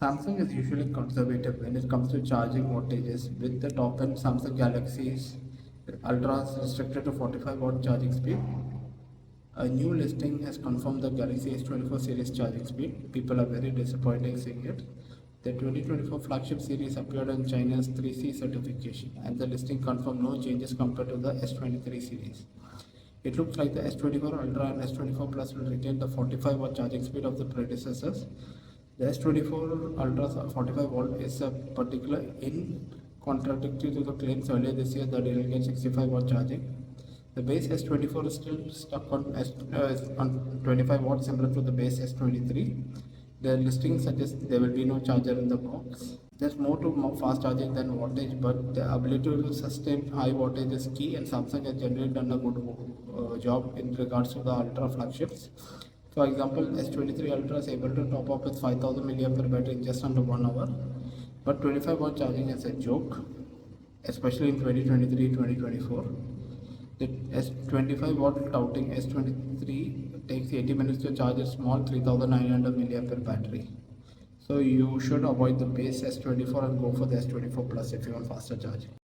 Samsung is usually conservative when it comes to charging voltages, with the top end Samsung Galaxy Ultra restricted to 45 watt charging speed. A new listing has confirmed the Galaxy S24 series charging speed. People are very disappointed seeing it. The 2024 flagship series appeared on China's 3C certification, and the listing confirmed no changes compared to the S23 series. It looks like the S24 Ultra and S24 Plus will retain the 45 watt charging speed of the predecessors. The S24 Ultra's 45 volt is a particular in contradictory to the claims earlier this year that it will get 65 watt charging. The base S24 is still stuck on 25 watts, similar to the base S23. The listing suggests there will be no charger in the box. There's more to fast charging than wattage, but the ability to sustain high wattage is key, and Samsung has generally done a good job in regards to the Ultra flagships. For example, S23 Ultra is able to top up with 5000 mAh battery in just under 1 hour, but 25 watt charging is a joke, especially in 2023-2024. The S25 watt touting S23 takes 80 minutes to charge a small 3900 mAh battery. So you should avoid the base S24 and go for the S24 Plus if you want faster charging.